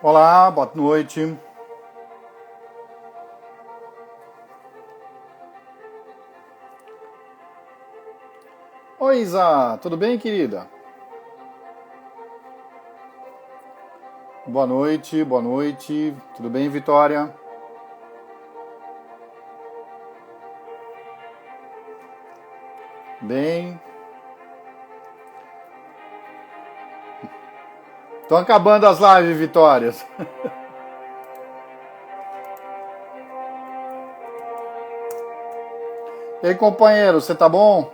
Olá, boa noite. Oi, Isa, tudo bem, querida? Boa noite, boa noite. Tudo bem, Vitória? Bem. Estão acabando as lives, Vitórias. E aí, companheiro, você tá bom?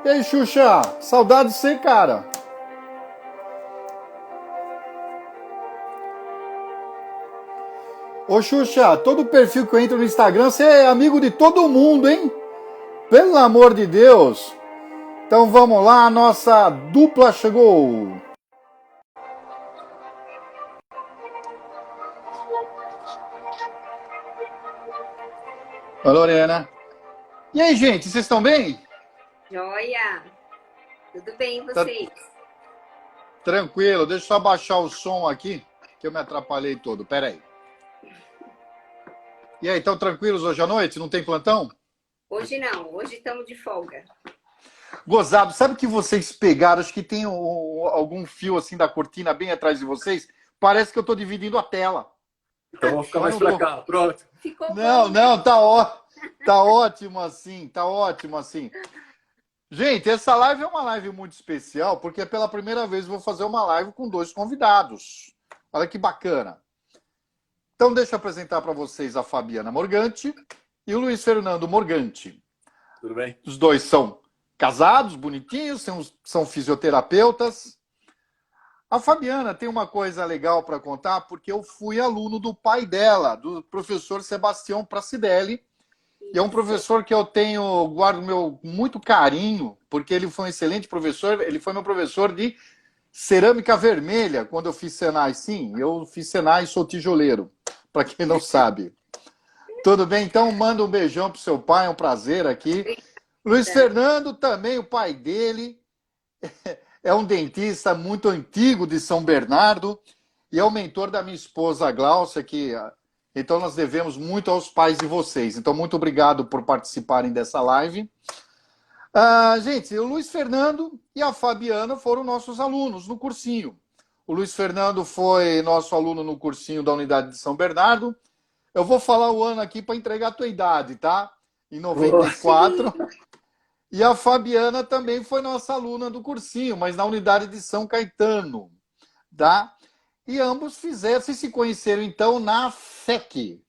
E aí, Xuxa, saudade de você, cara. Ô, Xuxa, todo perfil que eu entro no Instagram, você é amigo de todo mundo, hein? Pelo amor de Deus. Então vamos lá, a nossa dupla chegou. Oi, Lorena. E aí, gente, vocês estão bem? Joia! Tudo bem, e Tá vocês? tranquilo, deixa eu só baixar o som aqui, que eu me atrapalhei todo. Pera aí. E aí, estão tranquilos hoje à noite? Não tem plantão? Hoje não, hoje estamos de folga. Gozado, sabe que vocês pegaram? Acho que tem algum fio assim da cortina bem atrás de vocês. Parece que eu estou dividindo a tela. Então vamos ficar Mas mais não para tô. cá. Pronto. Ficou Não, bom, né? não, tá ótimo assim, tá ótimo assim. Gente, essa live é uma live muito especial, porque pela primeira vez eu vou fazer uma live com dois convidados. Olha que bacana. Então, deixa eu apresentar para vocês a Fabiana Morganti e o Luiz Fernando Morganti. Tudo bem? Os dois são casados, bonitinhos, são fisioterapeutas. A Fabiana tem uma coisa legal para contar, porque eu fui aluno do pai dela, do professor Sebastião Pracidelli. E é um Isso. professor que eu tenho, guardo meu muito carinho, porque ele foi um excelente professor. Ele foi meu professor de cerâmica vermelha, quando eu fiz Senai. Sim, eu fiz Senai e sou tijoleiro, para quem não sabe. Tudo bem? Então, manda um beijão pro seu pai, é um prazer aqui. Luiz Obrigada. Fernando também, o pai dele, é um dentista muito antigo de São Bernardo e é o mentor da minha esposa Gláucia, que então nós devemos muito aos pais de vocês. Então, muito obrigado por participarem dessa live. Gente, o Luiz Fernando e a Fabiana foram nossos alunos no cursinho. O Luiz Fernando foi nosso aluno no cursinho da unidade de São Bernardo. Eu vou falar o ano aqui para entregar a tua idade, tá? Em Nossa. 94. E a Fabiana também foi nossa aluna do cursinho, mas na unidade de São Caetano, tá? E ambos fizeram, vocês se conheceram então na FEC.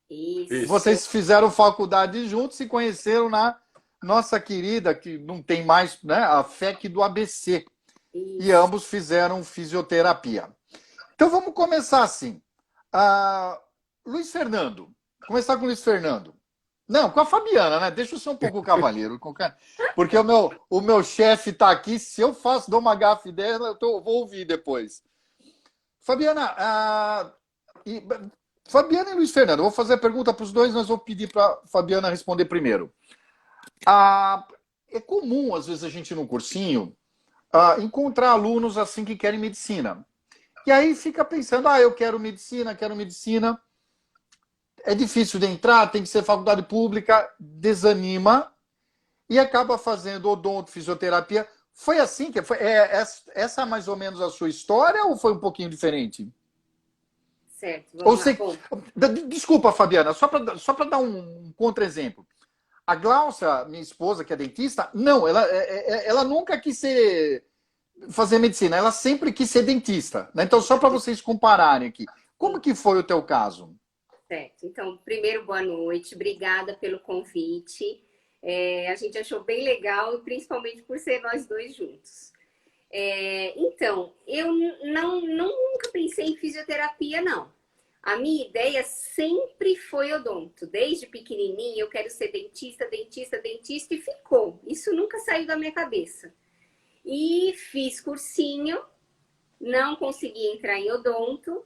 Isso. Isso. Vocês fizeram faculdade juntos, se conheceram na nossa querida, que não tem mais, né? A FEC do ABC. E Isso. ambos fizeram fisioterapia. Então vamos começar assim. Ah, Luiz Fernando. Começar com o Luiz Fernando. Não, com a Fabiana, né? Deixa eu ser um pouco cavalheiro. Porque o meu chefe está aqui. Se eu faço, dou uma gafe dela, vou ouvir depois. Fabiana, e, Fabiana e Luiz Fernando, eu vou fazer a pergunta para os dois, mas vou pedir para a Fabiana responder primeiro. Ah, é comum, às vezes, a gente no cursinho encontrar alunos assim que querem medicina. E aí fica pensando, eu quero medicina, quero medicina. É difícil de entrar, tem que ser faculdade pública, desanima e acaba fazendo odonto, fisioterapia. Foi assim que foi? Essa é mais ou menos a sua história ou foi um pouquinho diferente? Certo, Ou vamos lá. você, Bom, desculpa, Fabiana, só para dar um contra-exemplo. A Glaucia, minha esposa, que é dentista, não, ela nunca quis fazer medicina, ela sempre quis ser dentista. Né? Então, só para vocês compararem aqui. Como sim, que foi o teu caso? certo. Então, primeiro, boa noite. Obrigada pelo convite. A gente achou bem legal, principalmente por ser nós dois juntos. Então, eu nunca pensei em fisioterapia, não. A minha ideia sempre foi odonto. Desde pequenininha eu quero ser dentista, dentista, dentista e ficou. Isso nunca saiu da minha cabeça. E fiz cursinho, não consegui entrar em odonto.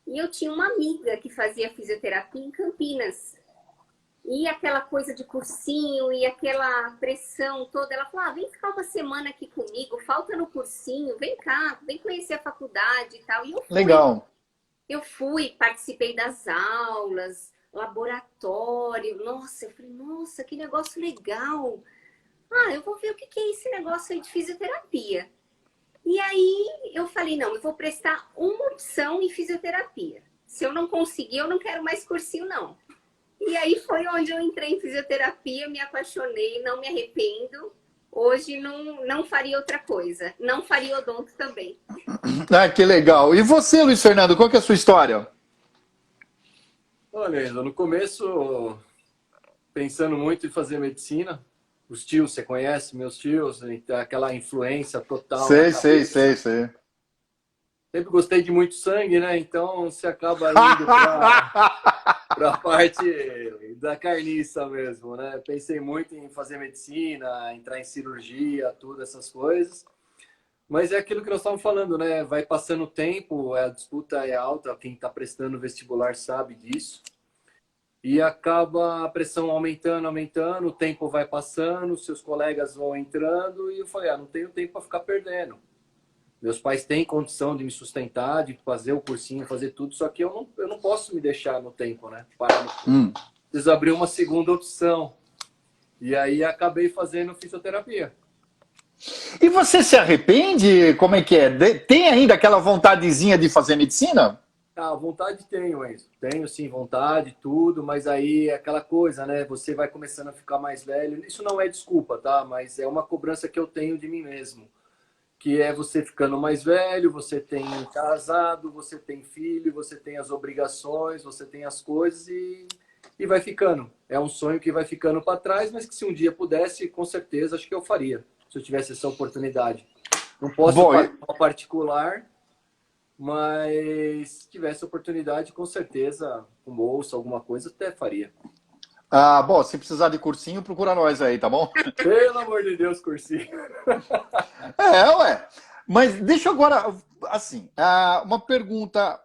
E eu tinha uma amiga que fazia fisioterapia em Campinas. E aquela coisa de cursinho e aquela pressão toda. Ela falou, vem ficar uma semana aqui comigo, falta no cursinho, vem cá, vem conhecer a faculdade e tal. E eu fui. Legal. Eu fui, participei das aulas, laboratório. Nossa, eu falei, nossa, que negócio legal. Eu vou ver o que é esse negócio aí de fisioterapia. E aí eu falei, não, eu vou prestar uma opção em fisioterapia. Se eu não conseguir, eu não quero mais cursinho, não. E aí foi onde eu entrei em fisioterapia, me apaixonei, não me arrependo. Hoje não faria outra coisa. Não faria odonto também. Que legal. E você, Luiz Fernando, qual que é a sua história? Olha, no começo, pensando muito em fazer medicina, os tios, você conhece meus tios, aquela influência total. Sei. Sempre gostei de muito sangue, né? Então você acaba indo para a parte da carniça mesmo, né? Pensei muito em fazer medicina, entrar em cirurgia, tudo essas coisas. Mas é aquilo que nós estávamos falando, né? Vai passando o tempo, a disputa é alta, quem está prestando vestibular sabe disso. E acaba a pressão aumentando, o tempo vai passando, seus colegas vão entrando, e eu falei, não tenho tempo para ficar perdendo. Meus pais têm condição de me sustentar, de fazer o cursinho, fazer tudo, só que eu não posso me deixar no tempo, né? Parar no tempo. Preciso abrir uma segunda opção. E aí acabei fazendo fisioterapia. E você se arrepende? Como é que é? Tem ainda aquela vontadezinha de fazer medicina? Vontade tenho, Enzo. Tenho sim vontade, tudo, mas aí é aquela coisa, né? Você vai começando a ficar mais velho. Isso não é desculpa, tá? Mas é uma cobrança que eu tenho de mim mesmo. Que é você ficando mais velho, você tem casado, você tem filho, você tem as obrigações, você tem as coisas e vai ficando. É um sonho que vai ficando para trás, mas que se um dia pudesse, com certeza, acho que eu faria, se eu tivesse essa oportunidade. Não posso pagar uma particular, mas se tivesse oportunidade, com certeza, com bolsa, alguma coisa, até faria. Bom, se precisar de cursinho, procura nós aí, tá bom? Pelo amor de Deus, cursinho. Ué. Mas deixa eu agora, assim, uma pergunta.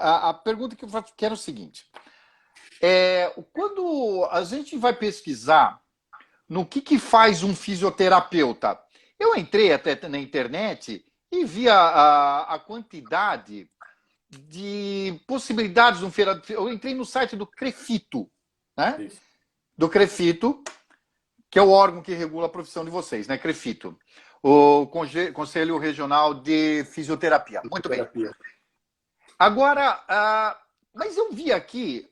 A pergunta que eu quero é o seguinte. Quando a gente vai pesquisar no que faz um fisioterapeuta, eu entrei até na internet e vi a quantidade de possibilidades de um fisioterapeuta. Eu entrei no site do Crefito, né? Isso. Do Crefito, que é o órgão que regula a profissão de vocês, né? Crefito. O Conselho Regional de Fisioterapia. Muito bem. Agora, mas eu vi aqui,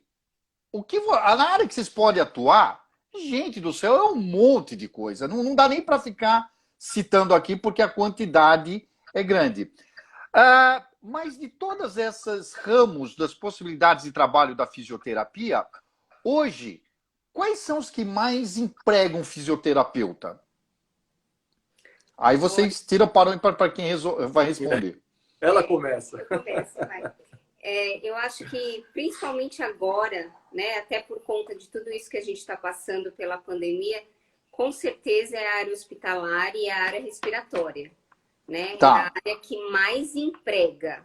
na área que vocês podem atuar, gente do céu, é um monte de coisa. Não dá nem para ficar citando aqui, porque a quantidade é grande. Mas de todas essas ramos das possibilidades de trabalho da fisioterapia, hoje, quais são os que mais empregam fisioterapeuta? Aí vocês tiram para quem vai responder. Ela começa. Vai. Eu acho que, principalmente agora, né, até por conta de tudo isso que a gente está passando pela pandemia, com certeza é a área hospitalar e a área respiratória, né? Tá. É a área que mais emprega,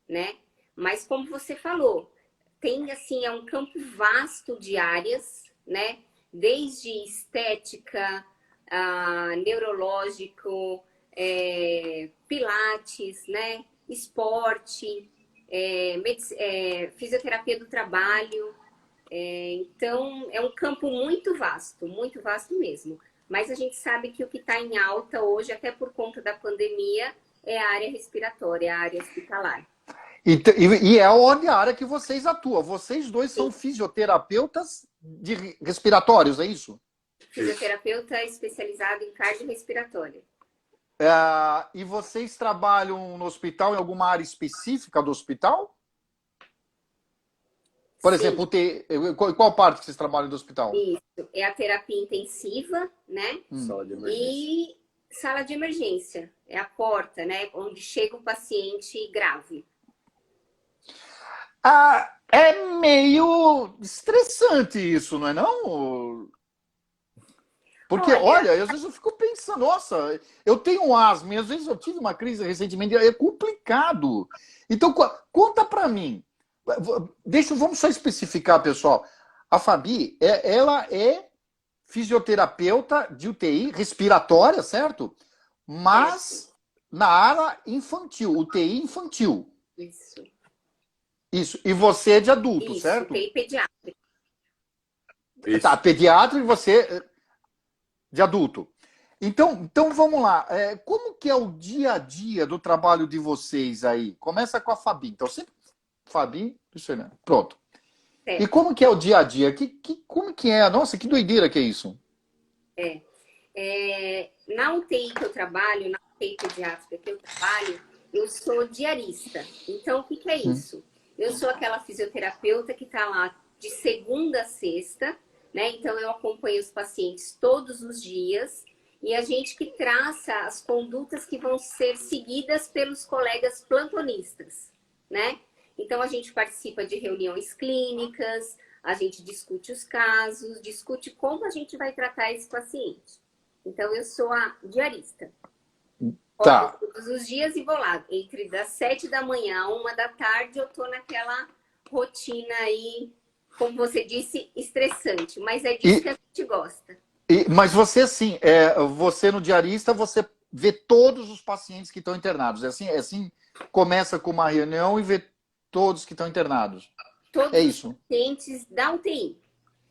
né? Mas como você falou, tem assim, é um campo vasto de áreas, né? Desde estética, neurológico, pilates, né? Esporte, fisioterapia do trabalho. Então, é um campo muito vasto mesmo. Mas a gente sabe que o que está em alta hoje, até por conta da pandemia, é a área respiratória, a área hospitalar. E é onde a área que vocês atuam. Vocês dois são fisioterapeutas respiratórios, é isso? Fisioterapeuta especializado em cardiorrespiratória. E vocês trabalham no hospital, em alguma área específica do hospital? Por exemplo, qual parte que vocês trabalham do hospital? Isso, é a terapia intensiva, né? E sala de emergência, é a porta, né? Onde chega o paciente grave. É meio estressante isso, não é não? Porque, olha, às vezes eu fico pensando, nossa, eu tenho asma, e às vezes eu tive uma crise recentemente, é complicado. Então, conta pra mim. Vamos só especificar, pessoal. A Fabi, ela é fisioterapeuta de UTI respiratória, certo? Mas na área infantil, UTI infantil. Isso. Isso. E você é de adulto, Isso, certo? UTI pediátrica. Isso. Tá, pediatra e você de adulto. Então vamos lá. Como que é o dia a dia do trabalho de vocês aí? Começa com a Fabi. Então, sempre Fabi, isso aí, né? Pronto. E Certo. como que é o dia a dia? Como que é? Nossa, que doideira que é isso. Na UTI que eu trabalho, na UTI pediátrica que eu trabalho, eu sou diarista. Então, o que que é isso? Eu sou aquela fisioterapeuta que está lá de segunda a sexta, né? Então, eu acompanho os pacientes todos os dias e a gente que traça as condutas que vão ser seguidas pelos colegas plantonistas, né? Então, a gente participa de reuniões clínicas, a gente discute os casos, discute como a gente vai tratar esse paciente. Então, eu sou a diarista. Tá. Todos os dias e vou lá. Entre das 7 da manhã a 1 da tarde, eu tô naquela rotina aí, como você disse, estressante. Mas é disso que a gente gosta. Mas você, sim, você no diarista, você vê todos os pacientes que estão internados. É assim, começa com uma reunião e vê todos que estão internados. Todos isso. Os pacientes da UTI,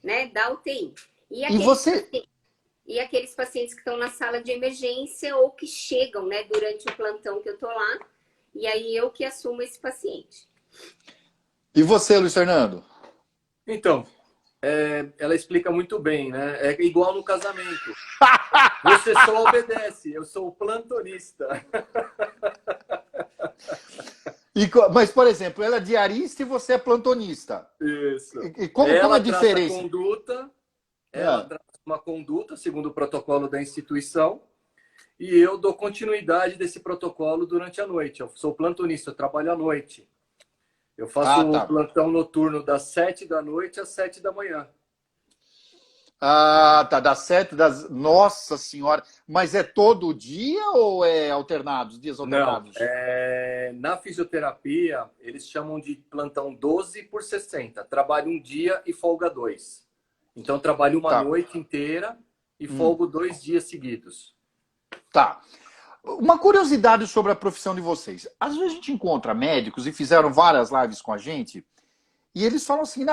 né? Da UTI. E aqueles pacientes que estão na sala de emergência ou que chegam, né, durante o plantão que eu tô lá. E aí eu que assumo esse paciente. E você, Luiz Fernando? Então, ela explica muito bem, né? É igual no casamento. Você só obedece, eu sou o plantonista. Mas, por exemplo, ela é diarista e você é plantonista. Isso. E como é a diferença? Ela traça uma conduta segundo o protocolo da instituição e eu dou continuidade desse protocolo durante a noite. Eu sou plantonista, eu trabalho à noite. Eu faço o plantão noturno das 7 da noite às 7 da manhã. Ah, tá. Nossa Senhora. Mas é todo dia ou é alternados? Dias alternados? Não. Na fisioterapia, eles chamam de plantão 12 por 60. Trabalho um dia e folga 2. Então, trabalho uma noite inteira e folgo 2 dias seguidos. Tá. Uma curiosidade sobre a profissão de vocês. Às vezes a gente encontra médicos e fizeram várias lives com a gente e eles falam assim,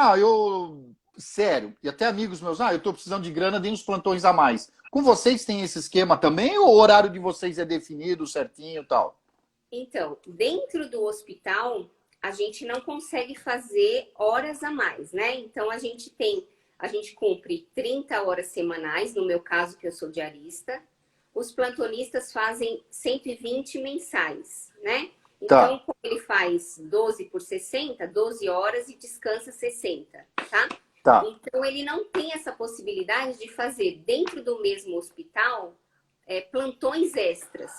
sério, e até amigos meus, eu tô precisando de grana, dei uns plantões a mais. Com vocês tem esse esquema também ou o horário de vocês é definido certinho e tal? Então, dentro do hospital, a gente não consegue fazer horas a mais, né? Então, a gente cumpre 30 horas semanais, no meu caso, que eu sou diarista. Os plantonistas fazem 120 mensais, né? Então, como ele faz 12 por 60, 12 horas e descansa 60, tá? Então, ele não tem essa possibilidade de fazer dentro do mesmo hospital plantões extras.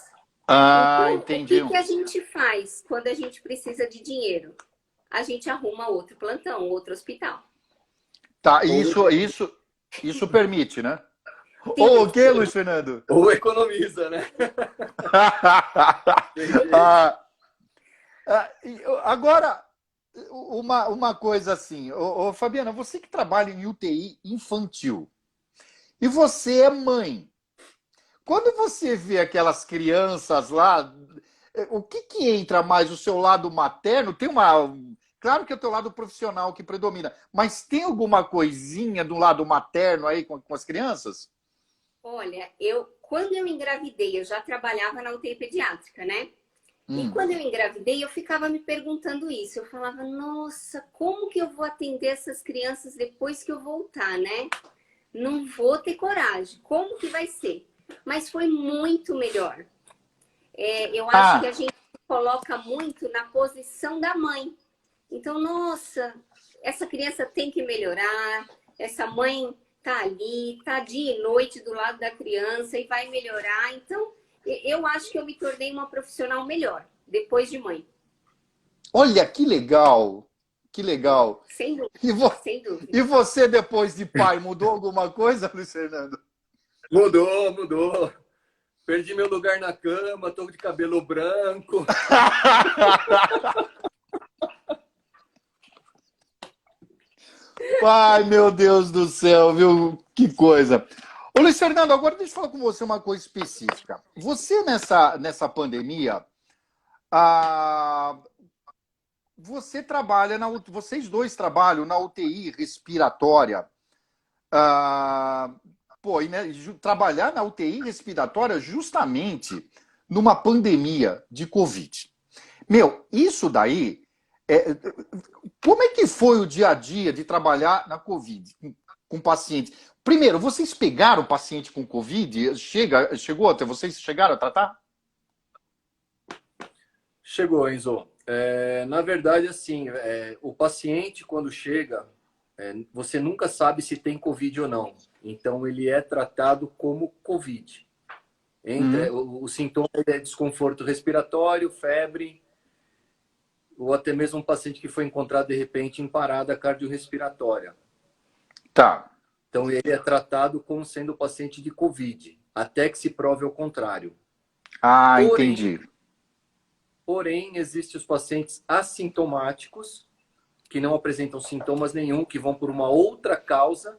Então, entendi. O que a gente faz quando a gente precisa de dinheiro? A gente arruma outro plantão, outro hospital. Tá, isso permite, né? Ou o que, Luiz Fernando? Ou economiza, né? Agora, uma coisa assim, Fabiana, você que trabalha em UTI infantil e você é mãe, quando você vê aquelas crianças lá, o que entra mais? O seu lado materno? Claro que é o teu lado profissional que predomina, mas tem alguma coisinha do lado materno aí com as crianças? Olha, quando eu engravidei, eu já trabalhava na UTI pediátrica, né? E quando eu engravidei, eu ficava me perguntando isso. Eu falava, nossa, como que eu vou atender essas crianças depois que eu voltar, né? Não vou ter coragem. Como que vai ser? Mas foi muito melhor. Eu acho que a gente se coloca muito na posição da mãe. Então, nossa, essa criança tem que melhorar. Essa mãe tá ali, tá dia e noite do lado da criança e vai melhorar. Então, eu acho que eu me tornei uma profissional melhor, depois de mãe. Olha, que legal! Que legal! Sem dúvida, sem dúvida. E você, depois de pai, mudou alguma coisa, Luiz Fernando? Mudou. Perdi meu lugar na cama, tô de cabelo branco. Ai, meu Deus do céu, viu? Que coisa. Ô, Luiz Fernando, agora deixa eu falar com você uma coisa específica. Você, nessa pandemia, ah, você trabalha vocês dois trabalham na UTI respiratória. Ah, pô, e, né, trabalhar na UTI respiratória justamente numa pandemia de Covid. Meu, isso daí. é, Como é que foi o dia a dia de trabalhar na Covid com pacientes? Primeiro, vocês pegaram o paciente com Covid? Chegou até vocês chegaram a tratar? Chegou, Enzo. Na verdade, assim, o paciente, quando chega, você nunca sabe se tem Covid ou não. Então, ele é tratado como Covid. Hum, O sintoma é desconforto respiratório, febre, ou até mesmo um paciente que foi encontrado, de repente, em parada cardiorrespiratória. tá. Então, ele é tratado como sendo paciente de Covid, até que se prove ao contrário. Ah, Porém, entendi. porém, existem os pacientes assintomáticos, que não apresentam sintomas nenhum, que vão por uma outra causa,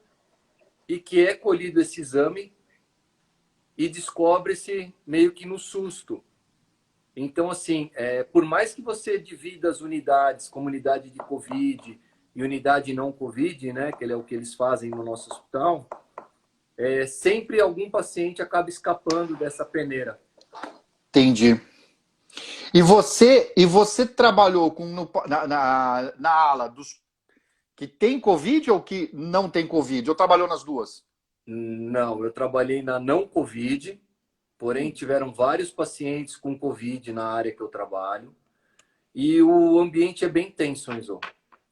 e que é colhido esse exame e descobre-se meio que no susto. Então, assim, por mais que você divida as unidades, como unidade de Covid e unidade não Covid, né, que é o que eles fazem no nosso hospital, sempre algum paciente acaba escapando dessa peneira. Entendi. E você trabalhou na ala dos que tem Covid ou que não tem Covid? Ou trabalhou nas duas? Não, eu trabalhei na não Covid, porém tiveram vários pacientes com Covid na área que eu trabalho. E o ambiente é bem tenso, Enzo.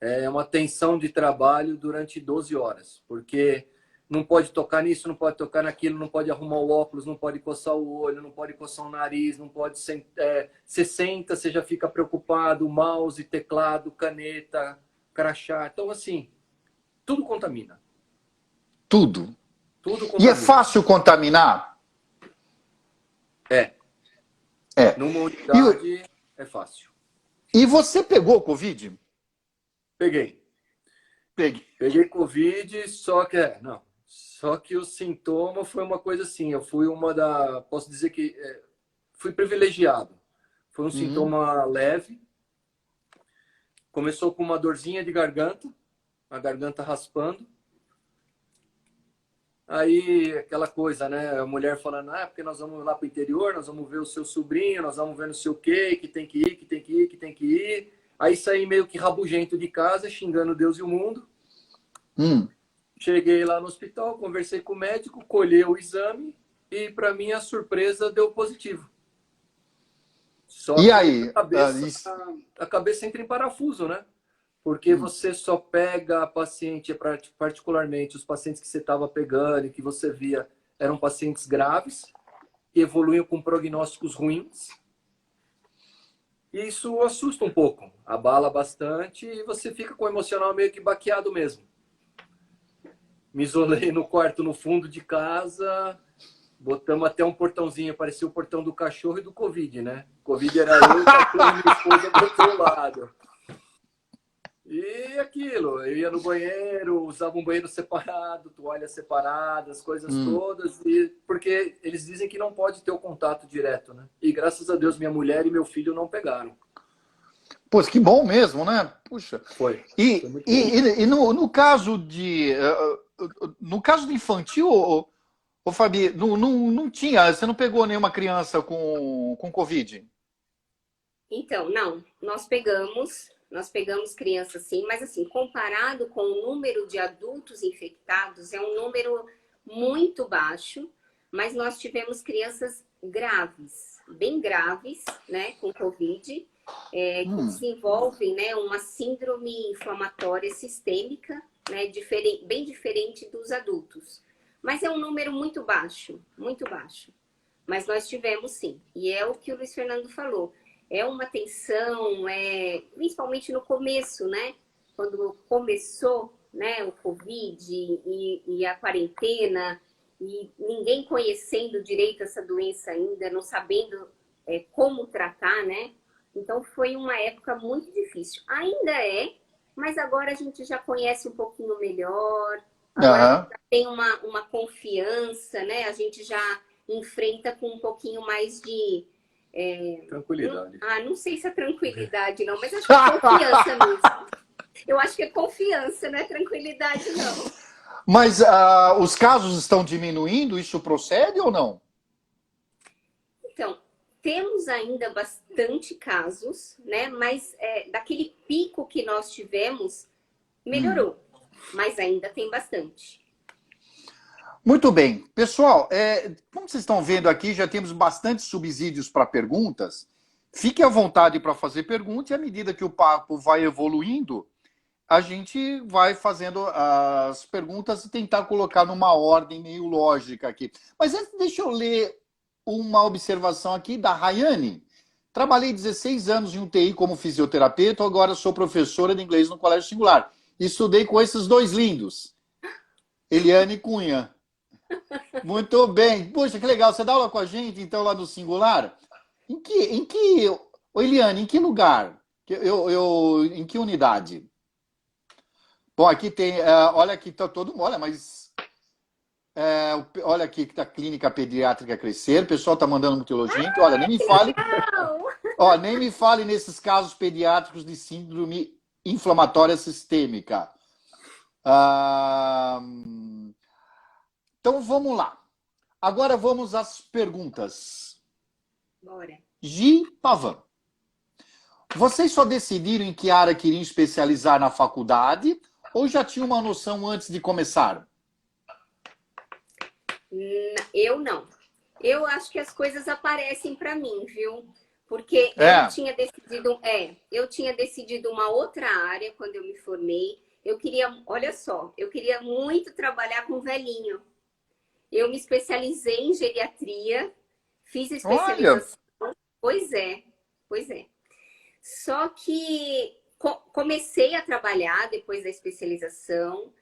É uma tensão de trabalho durante 12 horas, porque não pode tocar nisso, não pode tocar naquilo, não pode arrumar o óculos, não pode coçar o olho, não pode coçar o nariz, não pode... Você senta, você já fica preocupado, mouse, teclado, caneta, crachá. Então, assim, tudo contamina. Tudo. Tudo E é contamina. fácil contaminar? É, É. numa E, unidade é fácil. e você pegou Covid? Peguei. Peguei. Peguei Covid, só que o sintoma foi uma coisa assim, eu fui posso dizer que fui privilegiado. Foi um Uhum. sintoma leve, começou com uma dorzinha de garganta, a garganta raspando. Aí aquela coisa, né? A mulher falando, porque nós vamos lá para o interior, nós vamos ver o seu sobrinho, nós vamos ver não sei o quê, que tem que ir, que tem que ir, que tem que ir. Aí saí meio que rabugento de casa, xingando Deus e o mundo. Hum. Cheguei lá no hospital, conversei com o médico, colheu o exame e, para minha surpresa, deu positivo. Só E que aí aí? a cabeça entra em parafuso, né? Porque Hum. você só pega a paciente, particularmente os pacientes que você estava pegando e que você via eram pacientes graves, que evoluíam com prognósticos ruins. E isso assusta um pouco, abala bastante e você fica com o emocional meio que baqueado mesmo. Me isolei no quarto no fundo de casa, botamos até um portãozinho, parecia o portão do cachorro e do Covid, né? Covid era eu, o cachorro e minha esposa do outro lado. E aquilo, eu ia no banheiro, usava um banheiro separado, toalhas separadas, coisas Hum. todas, porque eles dizem que não pode ter o contato direto, né? E graças a Deus minha mulher e meu filho não pegaram. Pô, que bom mesmo, né? Puxa. Foi, foi E, muito bom. e, e no caso no caso do infantil, ô Fabi, não tinha, você não pegou nenhuma criança com Covid? Então, não, nós pegamos crianças sim, mas assim, comparado com o número de adultos infectados, é um número muito baixo, mas nós tivemos crianças graves, bem graves, né, com Covid, que Hum. desenvolvem, né, uma síndrome inflamatória sistêmica, né, bem diferente dos adultos. Mas é um número muito baixo, muito baixo. Mas nós tivemos sim. E é o que o Luiz Fernando falou. É uma tensão, principalmente no começo, né? Quando começou, né, o Covid e a quarentena, e ninguém conhecendo direito essa doença ainda, não sabendo como tratar, né? Então foi uma época muito difícil. Ainda é, mas agora a gente já conhece um pouquinho melhor, agora a gente já tem uma confiança, né? A gente já enfrenta com um pouquinho mais de... Tranquilidade. Não sei se é tranquilidade, não, mas acho que é confiança mesmo. Eu acho que é confiança, não é tranquilidade, não. Mas os casos estão diminuindo? Isso procede ou não? Então, temos ainda bastante casos, né? Mas daquele pico que nós tivemos, melhorou. Mas ainda tem bastante. Muito bem. Pessoal, como vocês estão vendo aqui, já temos bastante subsídios para perguntas. Fique à vontade para fazer pergunta e à medida que o papo vai evoluindo, a gente vai fazendo as perguntas e tentar colocar numa ordem meio lógica aqui. Mas antes, deixa eu ler uma observação aqui da Rayane. Trabalhei 16 anos em UTI como fisioterapeuta, agora sou professora de inglês no Colégio Singular. Estudei com esses dois lindos, Eliane e Cunha. Muito bem. Poxa, que legal. Você dá aula com a gente, então, lá no Singular? Ô, Eliane, em que lugar? Em que unidade? Bom, aqui tem... olha aqui, tá todo mundo... Olha, mas... olha aqui que tá a Clínica Pediátrica Crescer. O pessoal tá mandando muito elogio. Olha, nem me fale... Ó, nem me fale nesses casos pediátricos de síndrome inflamatória sistêmica. Então, vamos lá. Agora vamos às perguntas. Bora. Gi Pavan. Vocês só decidiram em que área queriam especializar na faculdade ou já tinham uma noção antes de começar? Eu não. Eu acho que as coisas aparecem para mim, viu? Porque eu tinha decidido uma outra área quando eu me formei. Eu queria, olha só, eu queria muito trabalhar com velhinho. Eu me especializei em geriatria, fiz especialização. Olha. Pois é. Só que comecei a trabalhar depois da especialização,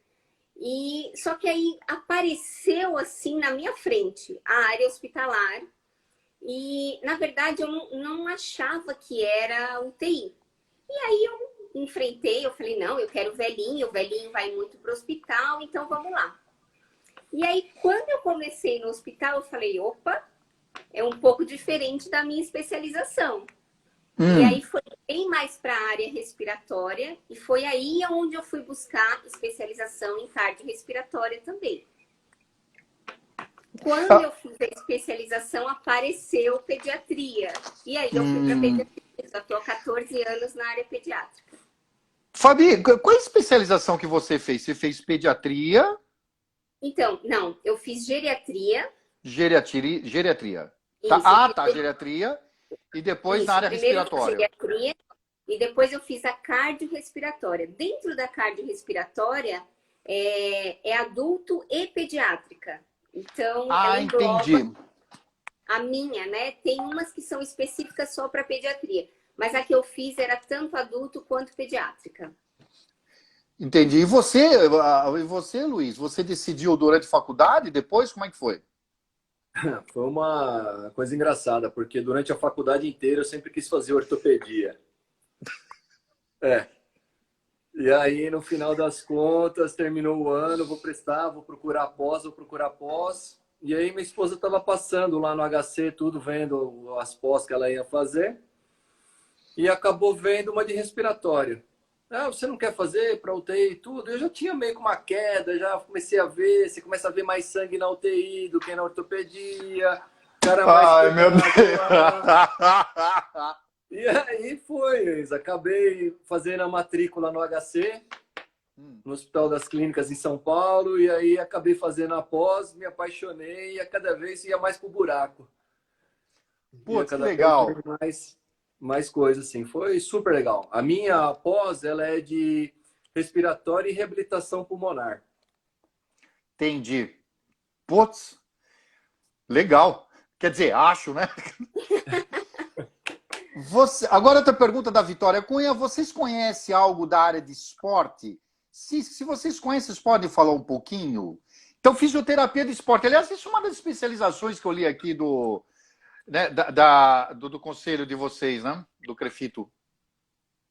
só que aí apareceu assim na minha frente a área hospitalar e, na verdade, eu não achava que era UTI. E aí eu enfrentei, eu falei, não, eu quero velhinho, o velhinho vai muito para o hospital, então vamos lá. E aí, quando eu comecei no hospital, eu falei, opa, é um pouco diferente da minha especialização. E aí foi bem mais para a área respiratória e foi aí onde eu fui buscar especialização em cardiorrespiratória também. Quando eu fiz a especialização, apareceu pediatria. E aí eu fui para pediatria. Já estou há 14 anos na área pediátrica. Fabi, qual é a especialização que você fez? Você fez pediatria? Então, não, eu fiz geriatria. Geriatria. Isso, Geriatria. E depois na área respiratória. Geriatria, e depois eu fiz a cardiorrespiratória. Dentro da cardiorrespiratória é adulto e pediátrica. Então, ela engloba entendi. a minha, né? Tem umas que são específicas só para pediatria. Mas a que eu fiz era tanto adulto quanto pediátrica. Entendi. E você, Luiz? Você decidiu durante a faculdade? Depois, como é que foi? Foi uma coisa engraçada, porque durante a faculdade inteira eu sempre quis fazer ortopedia. E aí, no final das contas, terminou o ano, vou procurar pós. E aí minha esposa estava passando lá no HC, tudo, vendo as pós que ela ia fazer. E acabou vendo uma de respiratório. Você não quer fazer para UTI e tudo? Eu já tinha meio com uma queda, já comecei a ver, você começa a ver mais sangue na UTI do que na ortopedia. Cara mais Ai, meu Deus! E aí foi, acabei fazendo a matrícula no HC, no Hospital das Clínicas em São Paulo, e aí acabei fazendo a pós, me apaixonei e a cada vez ia mais pro buraco. Putz, que legal! Mais coisas, assim. Foi super legal. A minha pós, ela é de respiratório e reabilitação pulmonar. Entendi. Putz, legal. Quer dizer, acho, né? Agora outra pergunta da Vitória Cunha. Vocês conhecem algo da área de esporte? Se vocês conhecem, vocês podem falar um pouquinho? Então, fisioterapia de esporte. Aliás, isso é uma das especializações que eu li aqui do conselho de vocês, né? Do CREFITO.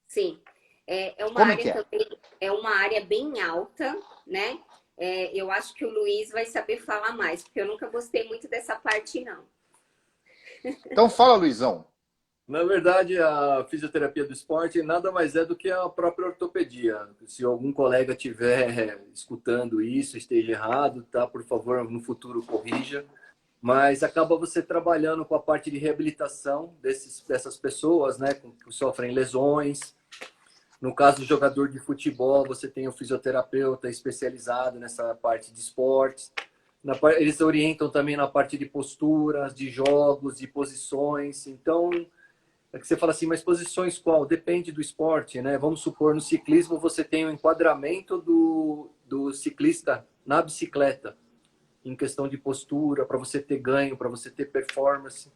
Sim. É uma Como é área que é? também, é uma área bem alta, né? Eu acho que o Luiz vai saber falar mais, porque eu nunca gostei muito dessa parte, não. Então fala, Luizão. Na verdade, a fisioterapia do esporte nada mais é do que a própria ortopedia. Se algum colega estiver escutando isso, esteja errado, tá? Por favor, no futuro corrija. Mas acaba você trabalhando com a parte de reabilitação dessas pessoas, né? Que sofrem lesões. No caso do jogador de futebol, você tem o fisioterapeuta especializado nessa parte de esportes. Eles orientam também na parte de posturas, de jogos, de posições. Então, é que você fala assim, mas posições qual? Depende do esporte, né? Vamos supor, no ciclismo você tem o enquadramento do ciclista na bicicleta, em questão de postura, para você ter ganho, para você ter performance.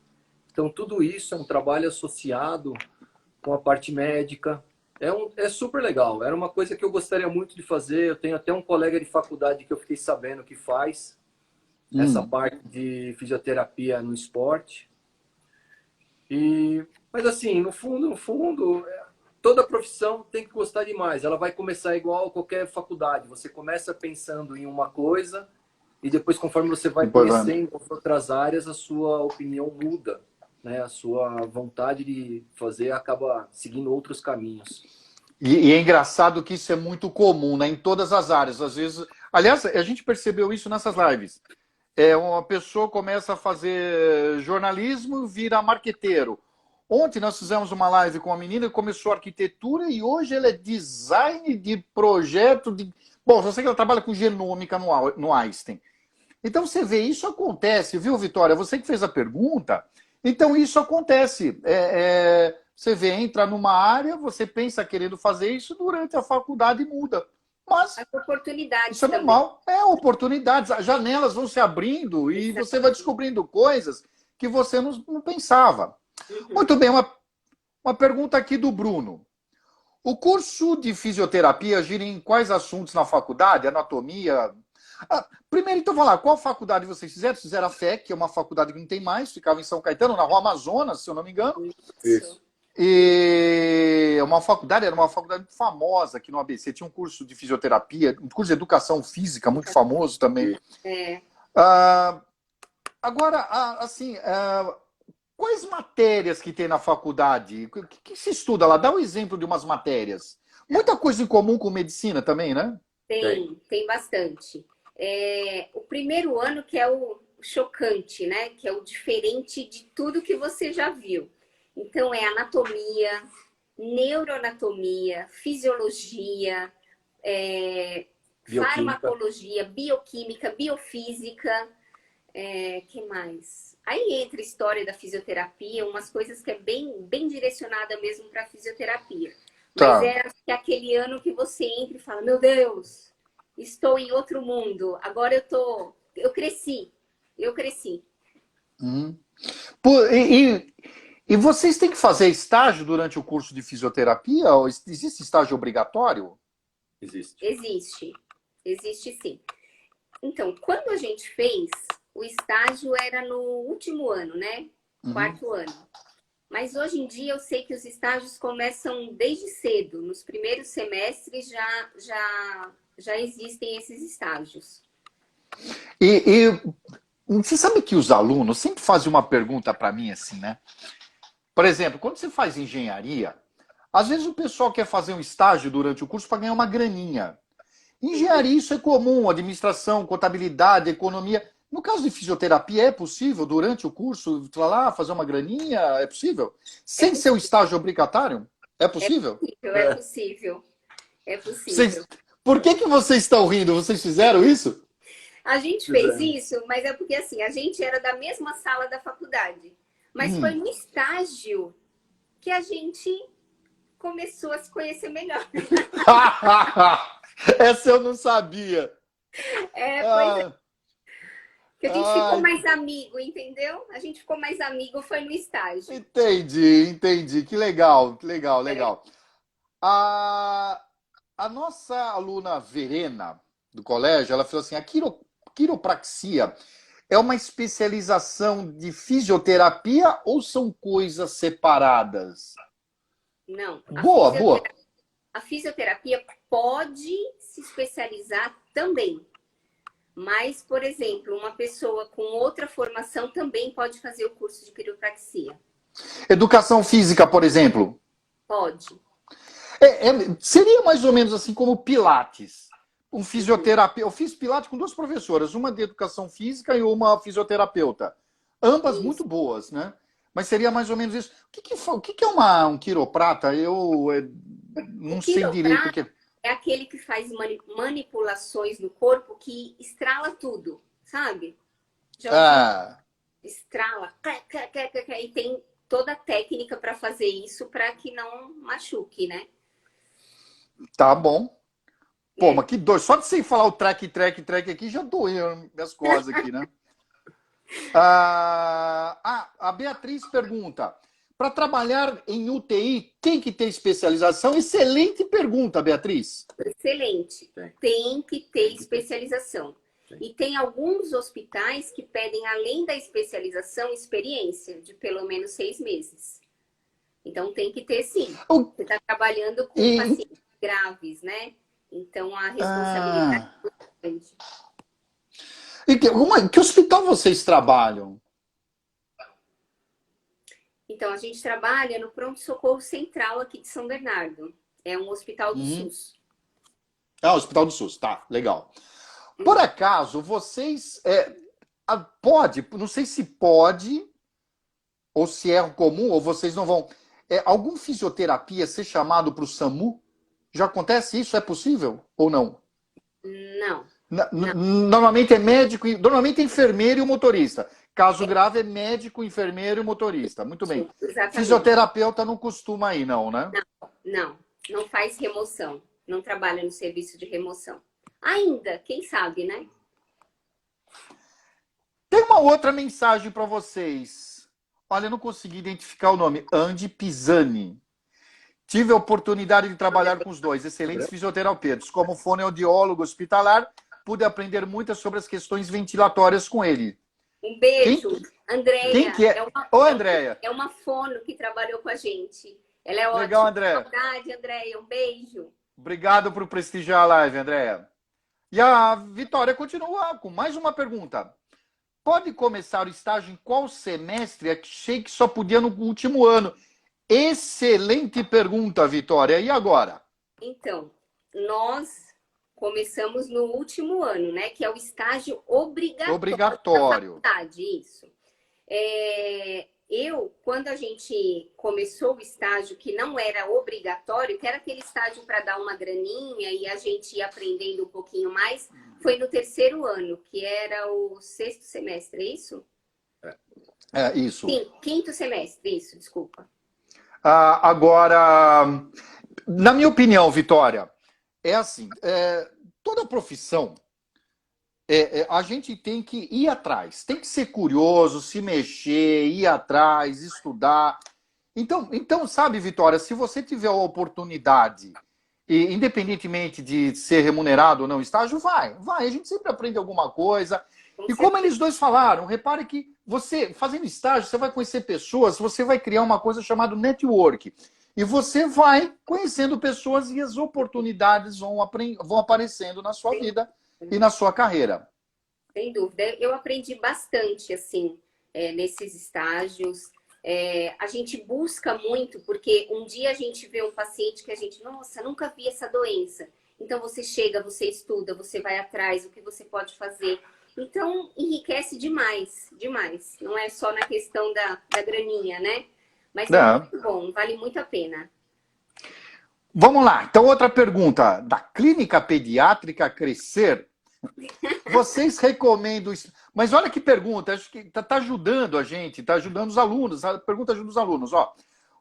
Então, tudo isso é um trabalho associado com a parte médica. É super legal. Era uma coisa que eu gostaria muito de fazer. Eu tenho até um colega de faculdade que eu fiquei sabendo que faz essa Hum. parte de fisioterapia no esporte. Mas assim, no fundo, toda profissão tem que gostar demais. Ela vai começar igual a qualquer faculdade. Você começa pensando em uma coisa e depois, conforme você vai Depois vai. conhecendo outras áreas, a sua opinião muda, né? A sua vontade de fazer acaba seguindo outros caminhos. E é engraçado que isso é muito comum, né? Em todas as áreas. Às vezes, aliás, a gente percebeu isso nessas lives. Uma pessoa começa a fazer jornalismo, vira marqueteiro. Ontem nós fizemos uma live com uma menina que começou arquitetura e hoje ela é design de projeto de. Bom, eu sei que ela trabalha com genômica no Einstein. Então você vê, isso acontece, viu, Vitória? Você que fez a pergunta. Então isso acontece. Você vê, entra numa área, você pensa querendo fazer isso, durante a faculdade muda. Mas As oportunidades isso é também. normal. Oportunidades, as janelas vão se abrindo e você vai Exatamente. descobrindo coisas que você não pensava. Uhum. Muito bem, uma pergunta aqui do Bruno. O curso de fisioterapia gira em quais assuntos na faculdade? Anatomia? Primeiro, então, vamos lá. Qual faculdade vocês fizeram? Fizeram a FEC, que é uma faculdade que não tem mais, ficava em São Caetano, na Rua Amazonas, se eu não me engano. Isso. E era uma faculdade muito famosa aqui no ABC. Tinha um curso de fisioterapia, um curso de educação física muito famoso também. É. Ah, agora, assim, quais matérias que tem na faculdade? O que se estuda lá? Dá um exemplo de umas matérias. Muita coisa em comum com medicina também, né? Tem bastante. O primeiro ano que é o chocante, né? Que é o diferente de tudo que você já viu. Então, é anatomia, neuroanatomia, fisiologia, Bioquímica. farmacologia, bioquímica, biofísica, que mais? Aí entra a história da fisioterapia, umas coisas que é bem direcionada mesmo para fisioterapia. Mas Tá. acho que aquele ano que você entra e fala, meu Deus, estou em outro mundo, agora eu cresci. Hum. Pô, e vocês têm que fazer estágio durante o curso de fisioterapia? Ou existe estágio obrigatório? Existe. Existe sim. Então, quando a gente fez, o estágio era no último ano, né? Quarto ano. Mas hoje em dia eu sei que os estágios começam desde cedo. Nos primeiros semestres já existem esses estágios. E você sabe que os alunos sempre fazem uma pergunta para mim assim, né? Por exemplo, quando você faz engenharia, às vezes o pessoal quer fazer um estágio durante o curso para ganhar uma graninha. Engenharia, isso é comum, administração, contabilidade, economia. No caso de fisioterapia, é possível, durante o curso, lá, fazer uma graninha? É possível? Sem ser o estágio obrigatório? É possível? É possível. É Vocês... possível. Por que vocês estão rindo? Vocês fizeram isso? A gente fez isso, mas é porque assim, a gente era da mesma sala da faculdade. Mas foi no estágio que a gente começou a se conhecer melhor. Essa eu não sabia. Pois é. Que a gente ficou mais amigo, entendeu? A gente ficou mais amigo, foi no estágio. Entendi. Que legal, legal. A nossa aluna Verena, do colégio, ela falou assim, a quiropraxia é uma especialização de fisioterapia ou são coisas separadas? Não. Boa. A fisioterapia pode se especializar também. Mas, por exemplo, uma pessoa com outra formação também pode fazer o curso de quiropraxia. Educação física, por exemplo? Pode. Seria mais ou menos assim como Pilates. Um fisioterapeuta. Eu fiz Pilates com duas professoras, uma de educação física e uma fisioterapeuta. Ambas muito boas, né? Mas seria mais ou menos isso. O que é um quiroprata? Eu não sei direito o que é. É aquele que faz manipulações no corpo que estrala tudo, sabe? Já estrala, e tem toda a técnica para fazer isso para que não machuque, né? Tá bom. Pô, mas que dor. Só de você falar o track aqui já doeu minhas costas aqui, né? A Beatriz pergunta: para trabalhar em UTI tem que ter especialização? Excelente pergunta, Beatriz. Excelente. Tem que ter especialização. E tem alguns hospitais que pedem, além da especialização, experiência de pelo menos 6 meses. Então tem que ter, sim. Você está trabalhando com pacientes graves, né? Então a responsabilidade é muito grande. E que hospital vocês trabalham? Então, a gente trabalha no Pronto-Socorro Central aqui de São Bernardo. É um hospital do SUS. Hospital do SUS, tá, legal. Por acaso, vocês não sei se pode, ou se é comum, ou vocês não vão. Algum fisioterapia ser chamado para o SAMU? Já acontece isso? É possível ou não? Não. Normalmente é médico, normalmente é enfermeiro e o motorista. Caso grave é médico, enfermeiro e motorista. Muito bem. Exatamente. Fisioterapeuta não costuma ir, não, né? Não faz remoção. Não trabalha no serviço de remoção. Ainda, quem sabe, né? Tem uma outra mensagem para vocês. Olha, eu não consegui identificar o nome. Andy Pisani. Tive a oportunidade de trabalhar com os dois, excelentes fisioterapeutas. Como fonoaudiólogo hospitalar, pude aprender muito sobre as questões ventilatórias com ele. Um beijo. Andréia. Quem que é? Oi, Andréia. É uma fono que trabalhou com a gente. Ela é ótima. Legal, Andréia. Saudade, Andréia. Um beijo. Obrigado por prestigiar a live, Andréia. E a Vitória continua com mais uma pergunta. Pode começar o estágio em qual semestre? Achei que só podia no último ano. Excelente pergunta, Vitória. E agora? Então, nós começamos no último ano, né? Que é o estágio obrigatório. Da faculdade, isso. Quando a gente começou o estágio que não era obrigatório, que era aquele estágio para dar uma graninha e a gente ia aprendendo um pouquinho mais, foi no terceiro ano, que era o 6º semestre, é isso? Isso. Sim, 5º semestre, isso, desculpa. Agora, na minha opinião, Vitória, é assim, toda profissão, a gente tem que ir atrás, tem que ser curioso, se mexer, ir atrás, estudar. Então, sabe, Vitória, se você tiver a oportunidade, e independentemente de ser remunerado ou não estágio, vai, a gente sempre aprende alguma coisa. E como eles dois falaram, repare que você, fazendo estágio, você vai conhecer pessoas, você vai criar uma coisa chamada network. E você vai conhecendo pessoas e as oportunidades vão aparecendo na sua vida e na sua carreira. Sem dúvida. Eu aprendi bastante, assim, nesses estágios. A gente busca muito, porque um dia a gente vê um paciente que a gente, nossa, nunca vi essa doença. Então você chega, você estuda, você vai atrás, o que você pode fazer. Então, enriquece demais, demais. Não é só na questão da graninha, né? Mas é muito bom, vale muito a pena. Vamos lá. Então, outra pergunta. Da Clínica Pediátrica Crescer, vocês recomendam... Mas olha que pergunta, acho que está ajudando a gente, está ajudando os alunos. A pergunta ajuda os alunos.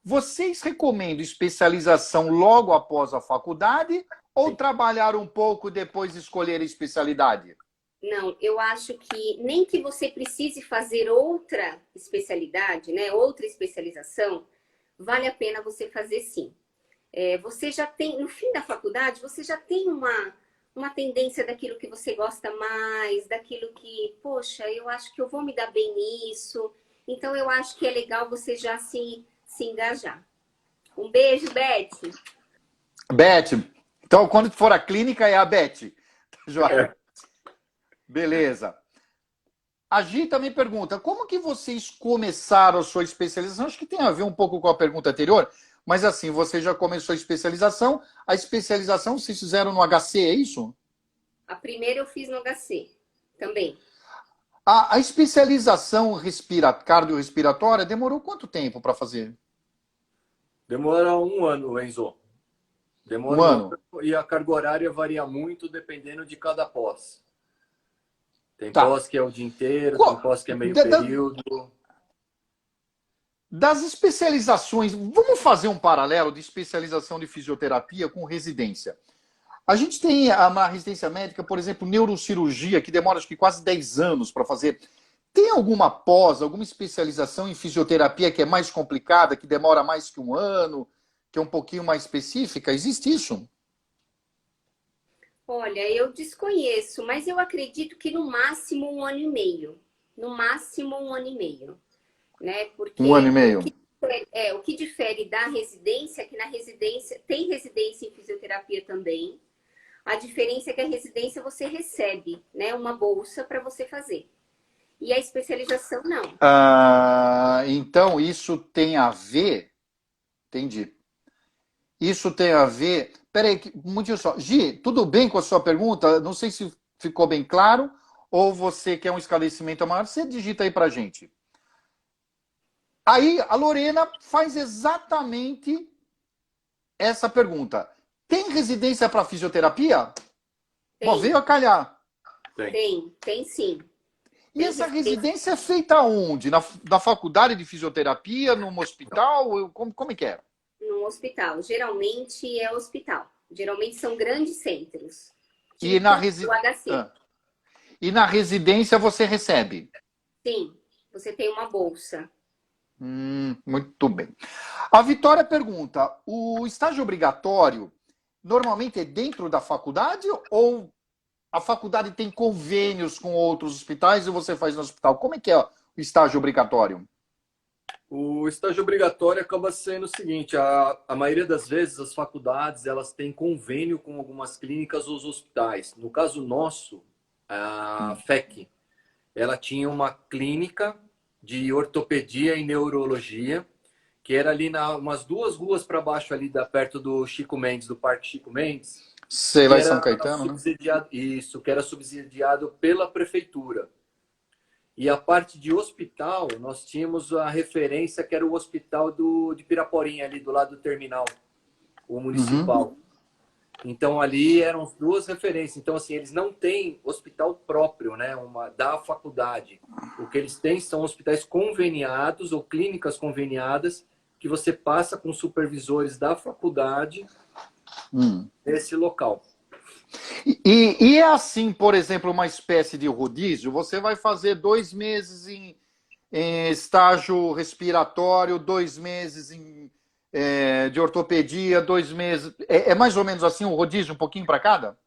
Vocês recomendam especialização logo após a faculdade ou trabalhar um pouco depois escolher a especialidade? Não, eu acho que nem que você precise fazer outra especialidade, né? Outra especialização, vale a pena você fazer sim. Você já tem, no fim da faculdade, você já tem uma tendência daquilo que você gosta mais, daquilo que, poxa, eu acho que eu vou me dar bem nisso. Então, eu acho que é legal você já se engajar. Um beijo, Beth. Beth. Então, quando for a clínica, é a Beth. Joia. Beleza. A Gi também pergunta, como que vocês começaram a sua especialização? Acho que tem a ver um pouco com a pergunta anterior, mas assim, você já começou a especialização vocês fizeram no HC, é isso? A primeira eu fiz no HC também. A especialização cardiorrespiratória demorou quanto tempo para fazer? Demora um ano, Enzo. Demora Um ano. E a carga horária varia muito dependendo de cada pós. Tem Tá. pós que é o dia inteiro, tem pós que é meio período. Das especializações, vamos fazer um paralelo de especialização de fisioterapia com residência. A gente tem na residência médica, por exemplo, neurocirurgia, que demora acho que quase 10 anos para fazer. Tem alguma pós, alguma especialização em fisioterapia que é mais complicada, que demora mais que um ano, que é um pouquinho mais específica? Existe isso? Olha, eu desconheço, mas eu acredito que no máximo um ano e meio. No máximo um ano e meio. Né? Porque um ano e meio. O que difere da residência é que na residência, tem residência em fisioterapia também. A diferença é que a residência você recebe, né, uma bolsa para você fazer. E a especialização não. Então, isso tem a ver... Entendi. Isso tem a ver... Peraí, muito só. Gi, tudo bem com a sua pergunta? Não sei se ficou bem claro ou você quer um esclarecimento maior. Você digita aí pra gente. Aí, a Lorena faz exatamente essa pergunta. Tem residência para fisioterapia? Tem. Bom, veio a calhar. Tem sim. E essa residência é feita onde? Na faculdade de fisioterapia, num hospital? Como é que é? Num hospital. Geralmente é hospital. Geralmente são grandes centros. E na residência? E na residência você recebe? Sim, você tem uma bolsa. Muito bem. A Vitória pergunta, o estágio obrigatório normalmente é dentro da faculdade ou a faculdade tem convênios com outros hospitais e você faz no hospital? Como é que é o estágio obrigatório? O estágio obrigatório acaba sendo o seguinte, a maioria das vezes as faculdades elas têm convênio com algumas clínicas ou os hospitais. No caso nosso, a FEC, ela tinha uma clínica de ortopedia e neurologia, que era ali umas 2 ruas para baixo, ali perto do Chico Mendes, do Parque Chico Mendes. Sei lá em São Caetano, né? Isso, que era subsidiado pela prefeitura. E a parte de hospital, nós tínhamos a referência que era o hospital de Piraporinha, ali do lado do terminal, o municipal. Então, ali eram 2 referências. Então, assim, eles não têm hospital próprio, né? Da faculdade. O que eles têm são hospitais conveniados ou clínicas conveniadas que você passa com supervisores da faculdade nesse local. E é assim, por exemplo, uma espécie de rodízio? Você vai fazer 2 meses em estágio respiratório, 2 meses de ortopedia, 2 meses... É mais ou menos assim um rodízio, um pouquinho para cada?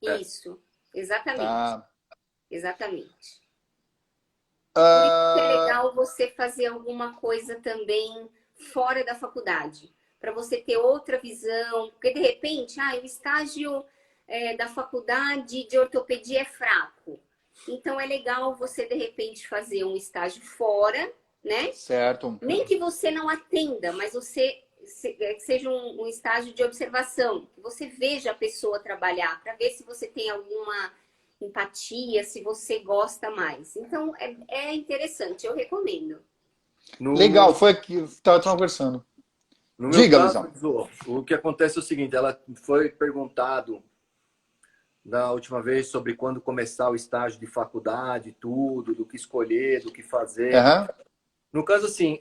Isso, exatamente. Tá. Exatamente. Por isso que é legal você fazer alguma coisa também fora da faculdade, para você ter outra visão, porque de repente, o estágio da faculdade de ortopedia é fraco. Então é legal você de repente fazer um estágio fora, né? Certo. Nem que você não atenda, mas você seja um estágio de observação, que você veja a pessoa trabalhar, para ver se você tem alguma empatia, se você gosta mais. Então é interessante, eu recomendo. Legal, foi aqui, estava conversando. No Diga, meu caso, Luizão. o que acontece é o seguinte, ela foi perguntado da última vez sobre quando começar o estágio de faculdade, tudo, do que escolher, do que fazer. No caso, assim,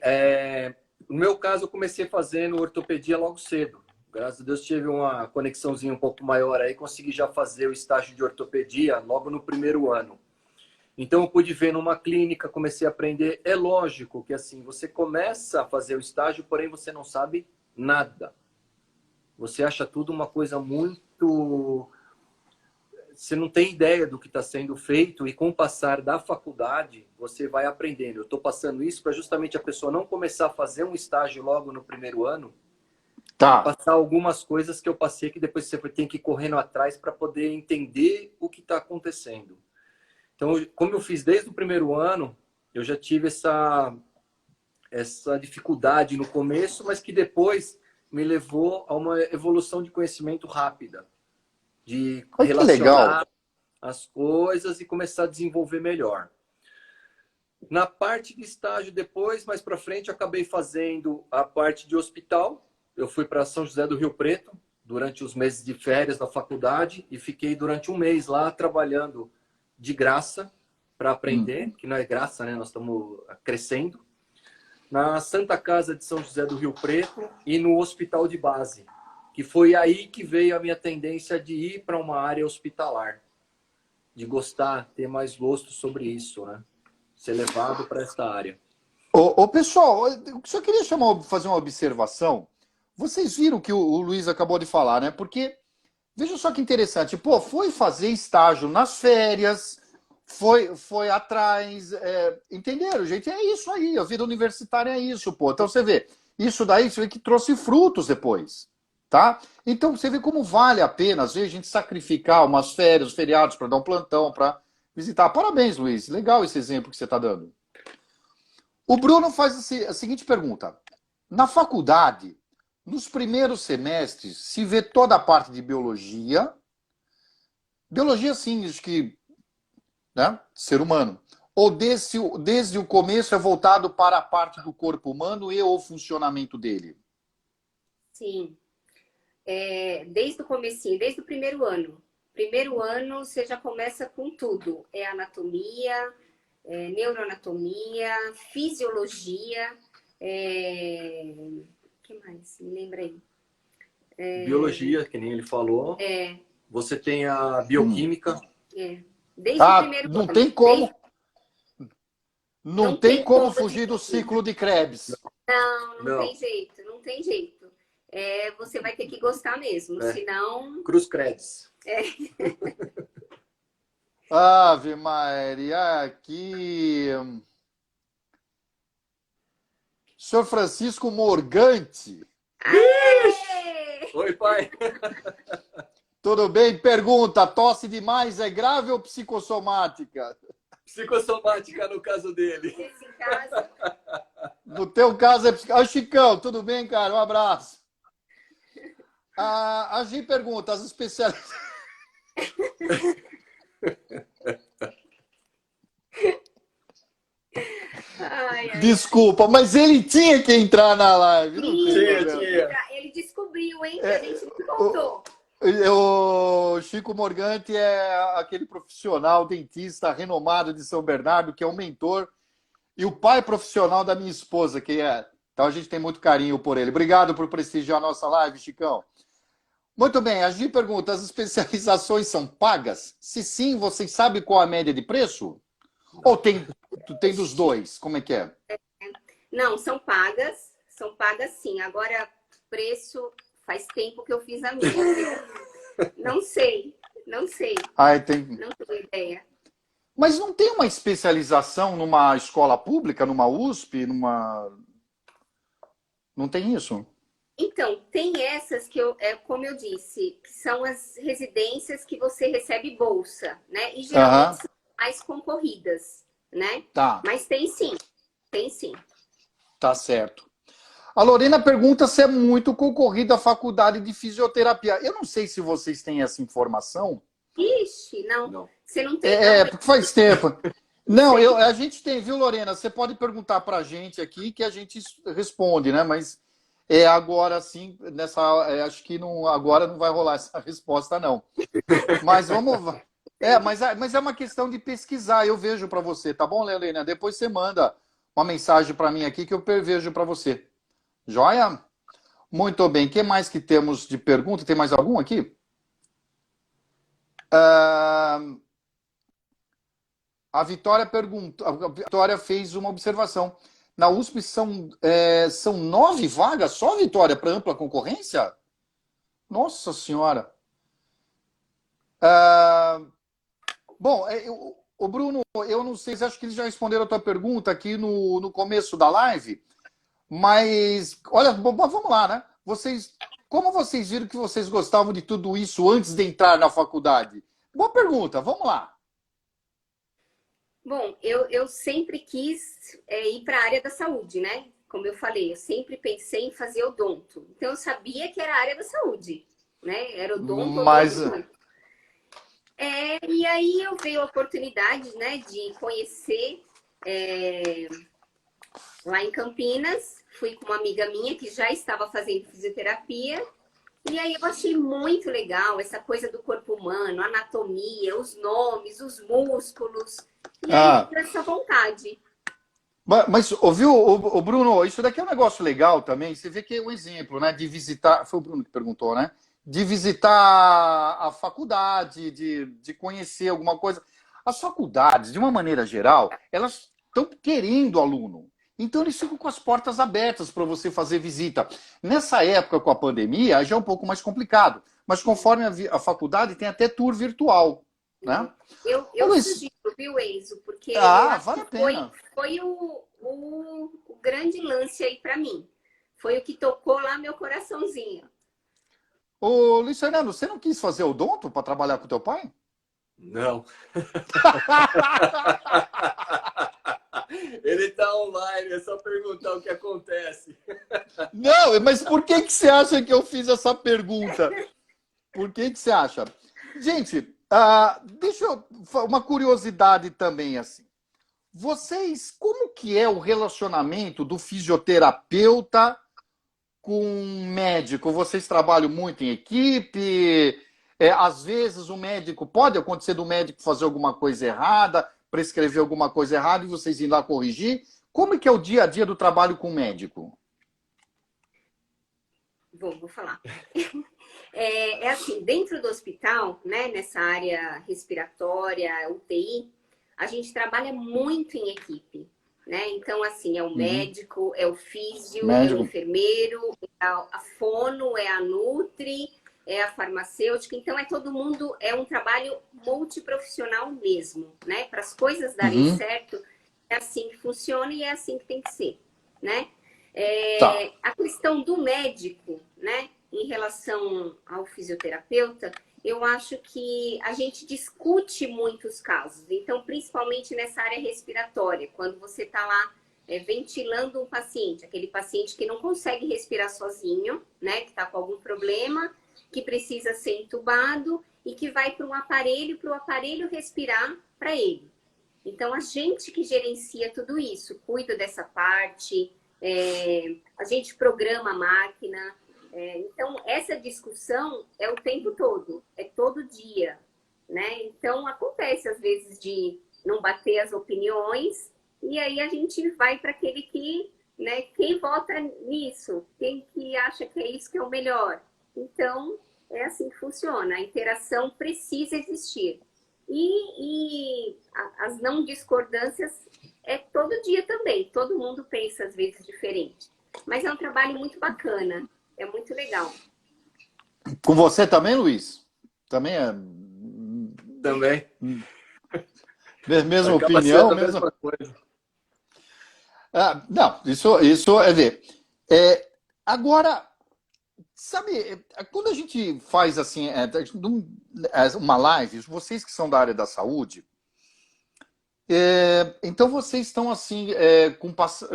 no meu caso, eu comecei fazendo ortopedia logo cedo. Graças a Deus tive uma conexãozinha um pouco maior aí, consegui já fazer o estágio de ortopedia logo no primeiro ano. Então, eu pude ver numa clínica, comecei a aprender. É lógico que, assim, você começa a fazer o estágio, porém você não sabe nada. Você acha tudo uma coisa muito... Você não tem ideia do que está sendo feito e com o passar da faculdade, você vai aprendendo. Eu estou passando isso para justamente a pessoa não começar a fazer um estágio logo no primeiro ano Tá. Passar algumas coisas que eu passei que depois você tem que ir correndo atrás para poder entender o que está acontecendo. Então, como eu fiz desde o primeiro ano, eu já tive essa dificuldade no começo, mas que depois me levou a uma evolução de conhecimento rápida, de Olha que legal. relacionar as coisas e começar a desenvolver melhor. Na parte de estágio depois, mais para frente, eu acabei fazendo a parte de hospital. Eu fui para São José do Rio Preto durante os meses de férias da faculdade e fiquei durante um mês lá trabalhando de graça para aprender, que não é graça, né? Nós estamos crescendo. Na Santa Casa de São José do Rio Preto e no hospital de base, que foi aí que veio a minha tendência de ir para uma área hospitalar, de gostar, ter mais gosto sobre isso, né? Ser levado para esta área. Ô, pessoal, eu só queria fazer uma observação. Vocês viram que o Luiz acabou de falar, né? Porque, veja só que interessante. Pô, foi fazer estágio nas férias, foi atrás. Entenderam, gente? É isso aí. A vida universitária é isso, pô. Então você vê, isso daí você vê que trouxe frutos depois, tá? Então você vê como vale a pena, às vezes, a gente sacrificar umas férias, feriados, para dar um plantão, para visitar. Parabéns, Luiz. Legal esse exemplo que você está dando. O Bruno faz a seguinte pergunta. Na faculdade, nos primeiros semestres, se vê toda a parte de biologia. Biologia, sim, acho que, né, ser humano. Ou desde o começo é voltado para a parte do corpo humano e o funcionamento dele? Sim. Desde o comecinho, desde o primeiro ano. Primeiro ano você já começa com tudo. É anatomia, neuroanatomia, fisiologia, que mais? Me lembra aí. Biologia, que nem ele falou. Você tem a bioquímica. Desde o primeiro não ano. tem como. Não tem como como fugir do ciclo de Krebs. Não tem jeito, não tem jeito. Você vai ter que gostar mesmo, senão... Cruz Credes. Ave Maria, aqui... Senhor Francisco Morgante. Oi, pai. Tudo bem? Pergunta, tosse demais é grave ou psicossomática? Psicossomática no caso dele. Nesse caso... No teu caso é psicossomática. Chicão, tudo bem, cara? Um abraço. A Gi pergunta, as especialistas... Desculpa, mas ele tinha que entrar na live. Tinha. Ele descobriu, hein? Que a gente não contou. O Chico Morgante é aquele profissional dentista renomado de São Bernardo, que é o mentor e o pai profissional da minha esposa, que é. Então a gente tem muito carinho por ele. Obrigado por prestigiar a nossa live, Chicão. Muito bem, a Gi pergunta, as especializações são pagas? Se sim, vocês sabem qual a média de preço? Ou tem dos dois? Como é que é? Não, são pagas sim. Agora, preço, faz tempo que eu fiz a minha. Não sei. Não tenho ideia. Mas não tem uma especialização numa escola pública, numa USP, Não tem isso? Então, tem essas que, como eu disse, que são as residências que você recebe bolsa, né? E geralmente são mais concorridas, né? Tá. Mas tem sim. Tá certo. A Lorena pergunta se é muito concorrida a faculdade de fisioterapia. Eu não sei se vocês têm essa informação. Ixi, não. Você não tem. Porque faz tempo. Não, a gente tem, viu, Lorena? Você pode perguntar pra gente aqui que a gente responde, né? Mas agora sim, acho que agora não vai rolar essa resposta, não. Mas vamos... mas é uma questão de pesquisar, eu vejo para você, tá bom, Lorena? Depois você manda uma mensagem para mim aqui que eu vejo para você. Joia? Muito bem. O que mais que temos de pergunta? Tem mais algum aqui? A Vitória perguntou, a Vitória fez uma observação. Na USP são 9 vagas só, Vitória, para ampla concorrência? Nossa Senhora! Bom, o Bruno, eu não sei, acho que eles já responderam a tua pergunta aqui no começo da live, mas, olha, vamos lá, né? Vocês como vocês viram que vocês gostavam de tudo isso antes de entrar na faculdade? Boa pergunta, vamos lá. Bom, eu sempre quis ir para a área da saúde, né? Como eu falei, eu sempre pensei em fazer odonto. Então, eu sabia que era a área da saúde, né? Era odonto, Mas, odonto. E aí eu veio a oportunidade, né, de conhecer lá em Campinas. Fui com uma amiga minha que já estava fazendo fisioterapia. E aí eu achei muito legal essa coisa do corpo humano, a anatomia, os nomes, os músculos. E aí ah, veio essa vontade. mas ouviu, o Bruno, isso daqui é um negócio legal também. Você vê que é um exemplo, né? De visitar. Foi o Bruno que perguntou, né? De visitar a faculdade, de conhecer alguma coisa. As faculdades, de uma maneira geral, elas estão querendo aluno. Então, eles ficam com as portas abertas para você fazer visita. Nessa época, com a pandemia, já é um pouco mais complicado. Mas conforme a faculdade, tem até tour virtual, né? Ô, Eu Luiz, sugiro, viu, Enzo? Porque eu acho vale que a pena. foi o grande lance aí para mim. Foi o que tocou lá meu coraçãozinho. Ô, Luiz Fernando, você não quis fazer odonto para trabalhar com teu pai? Não. Ele tá online, é só perguntar o que acontece. Não, mas por que que você acha que eu fiz essa pergunta? Por que que você acha? Gente, deixa eu... Uma curiosidade também, assim. Vocês, como que é o relacionamento do fisioterapeuta com um médico? Vocês trabalham muito em equipe? Às vezes o médico, pode acontecer do médico fazer alguma coisa errada, prescrever alguma coisa errada e vocês ir lá corrigir? Como é que é o dia a dia do trabalho com o médico? Vou falar. É assim, dentro do hospital, né, nessa área respiratória, UTI, a gente trabalha muito em equipe, né? Então, assim, é o Uhum. médico, é o físio, é o Médico. enfermeiro, é a fono, é a nutri, é a farmacêutica. Então, é todo mundo, é um trabalho multiprofissional mesmo, né? Para as coisas darem Uhum. certo, é assim que funciona e é assim que tem que ser, né? Tá. A questão do médico, né, em relação ao fisioterapeuta, eu acho que a gente discute muitos casos. Então, principalmente nessa área respiratória, quando você está lá ventilando um paciente, aquele paciente que não consegue respirar sozinho, né, que está com algum problema, que precisa ser entubado e que vai para o aparelho respirar para ele. Então, a gente que gerencia tudo isso, cuida dessa parte, a gente programa a máquina. Então, essa discussão é o tempo todo, é todo dia, né? Então, acontece às vezes de não bater as opiniões e aí a gente vai para aquele que, né, quem vota nisso, quem que acha que é isso que é o melhor. Então, é assim que funciona, a interação precisa existir. As não discordâncias é todo dia também. Todo mundo pensa às vezes diferente. Mas é um trabalho muito bacana. É muito legal. Com você também, Luiz? Também é Também. mesma Acaba opinião, sendo a mesma. mesma coisa. Não, isso é ver. Agora, sabe, quando a gente faz assim, uma live, vocês que são da área da saúde, então vocês estão assim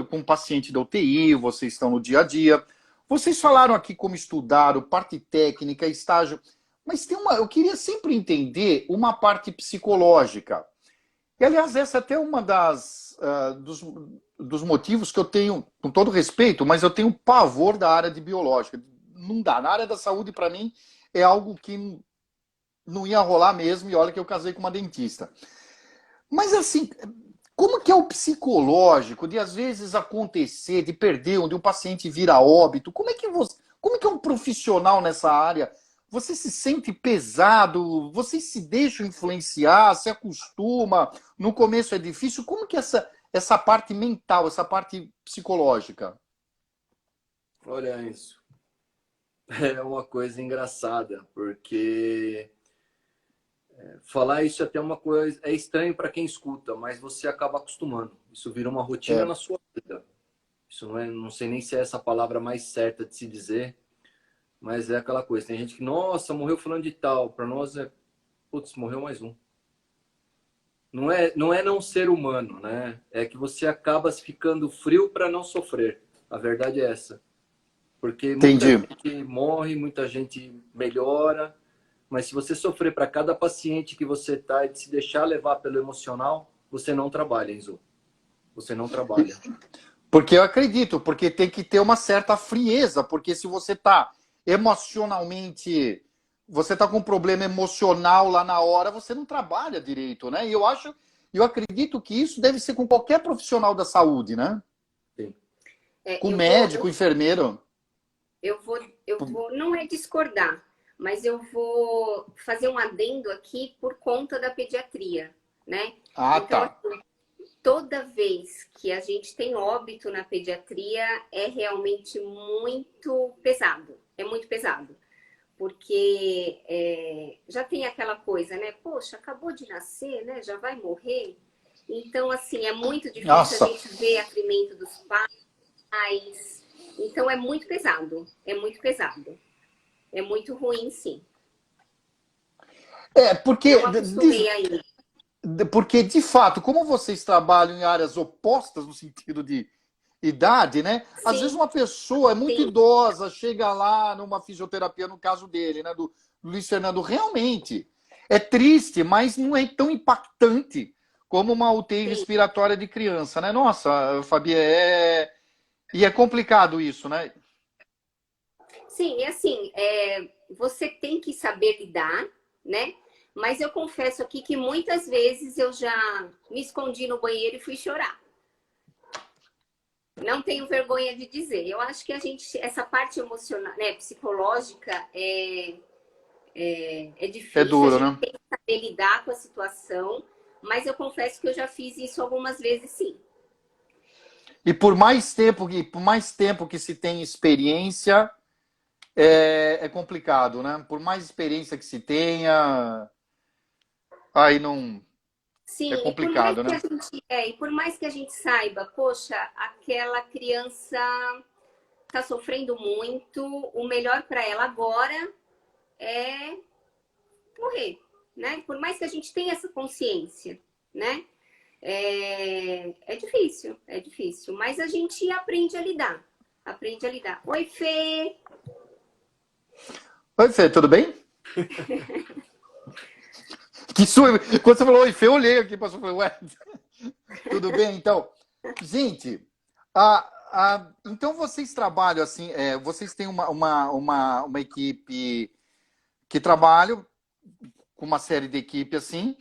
com paciente da UTI, vocês estão no dia a dia. Vocês falaram aqui como estudaram, parte técnica, estágio, mas eu queria sempre entender uma parte psicológica. E, aliás, essa é até uma dos motivos que eu tenho, com todo respeito, mas eu tenho pavor da área de biológica. Não dá. Na área da saúde, para mim, é algo que não ia rolar mesmo, e olha que eu casei com uma dentista. Mas, assim, como que é o psicológico de, às vezes, acontecer, de perder, onde um paciente vira óbito? Como é que é um profissional nessa área? Você se sente pesado? Você se deixa influenciar? Se acostuma? No começo é difícil? Como que é essa parte mental, essa parte psicológica? Olha isso. É uma coisa engraçada, porque falar isso é até uma coisa é estranho para quem escuta, mas você acaba acostumando. Isso vira uma rotina É. na sua vida. Isso não sei nem se é essa palavra mais certa de se dizer, Mas é aquela coisa, tem gente que, nossa, morreu fulano de tal. Para nós é, putz, morreu mais um. Não é não ser humano, né? É que você acaba ficando frio para não sofrer. A verdade é essa. Porque muita Entendi. gente morre, muita gente melhora, mas se você sofrer para cada paciente que você tá e se deixar levar pelo emocional, você não trabalha, Enzo. Você não trabalha. Porque eu acredito, porque tem que ter uma certa frieza, porque se você está emocionalmente, você está com um problema emocional lá na hora, você não trabalha direito, né? E eu acredito que isso deve ser com qualquer profissional da saúde, né? Sim. Com Eu médico, enfermeiro. não é discordar, mas eu vou fazer um adendo aqui por conta da pediatria, né? Ah, Então, tá. assim, toda vez que a gente tem óbito na pediatria, é realmente muito pesado. É muito pesado. Porque já tem aquela coisa, né? Poxa, acabou de nascer, né? Já vai morrer. Então, assim, é muito difícil a Nossa. gente ver acolhimento dos pais. Então, é muito pesado. É muito pesado. É muito ruim, sim. É, porque, Não acostumei ainda. porque, de fato, como vocês trabalham em áreas opostas, no sentido de idade, né? Às vezes Sim, uma pessoa é muito sim, idosa, chega lá numa fisioterapia, no caso dele, né? Do Luiz Fernando, realmente é triste, mas não é tão impactante como uma UTI sim. respiratória de criança, né? Nossa, Fabi, e é complicado isso, né? Sim, e assim, você tem que saber lidar, né? Mas eu confesso aqui que muitas vezes eu já me escondi no banheiro e fui chorar. Não tenho vergonha de dizer. Eu acho que essa parte emocional, né, psicológica, é É difícil, a duro, gente né? tem que saber lidar com a situação, mas eu confesso que eu já fiz isso algumas vezes, sim. E por mais tempo que se tem experiência, é complicado, né? Por mais experiência que se tenha, aí não é Sim, complicado, né? e por mais que a gente saiba, poxa, aquela criança está sofrendo muito, o melhor para ela agora é morrer, né? Por mais que a gente tenha essa consciência, né? É difícil, mas a gente aprende a lidar. Aprende a lidar. Oi, Fê! Oi, Fê, tudo bem? Quando você falou oi, Fê, eu olhei aqui para falei, ué, tudo bem? Então, gente, então vocês trabalham assim, vocês têm uma equipe que trabalha com uma série de equipe assim.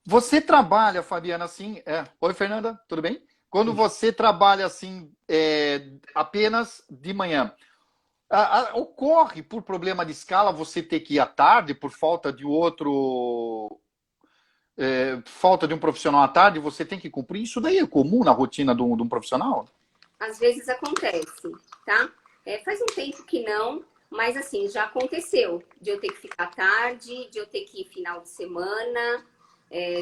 Você trabalha, Fabiana, assim. Oi, Fernanda, tudo bem? Quando você trabalha assim, apenas de manhã, ocorre por problema de escala você ter que ir à tarde por falta de falta de um profissional à tarde, você tem que cumprir. Isso daí é comum na rotina de um profissional? Às vezes acontece, tá? Faz um tempo que não, mas assim, já aconteceu de eu ter que ficar tarde, de eu ter que ir final de semana.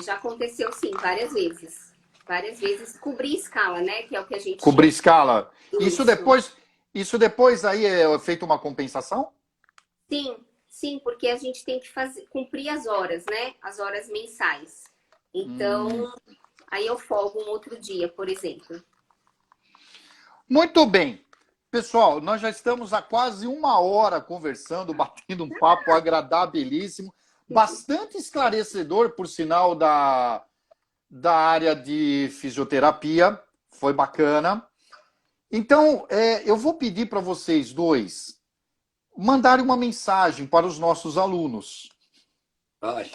Já aconteceu, sim, várias vezes. Várias vezes cobrir escala, né? Que é o que a gente Cobrir chama. escala. Isso. Isso depois aí é feito uma compensação? Sim, sim, porque a gente tem que cumprir as horas, né? As horas mensais. Hum. Então, aí eu folgo um outro dia, por exemplo. Muito bem. Pessoal, nós já estamos há quase uma hora conversando, batendo um papo agradabilíssimo, bastante esclarecedor, por sinal, da área de fisioterapia. Foi bacana. Então, eu vou pedir para vocês dois mandarem uma mensagem para os nossos alunos. Ai.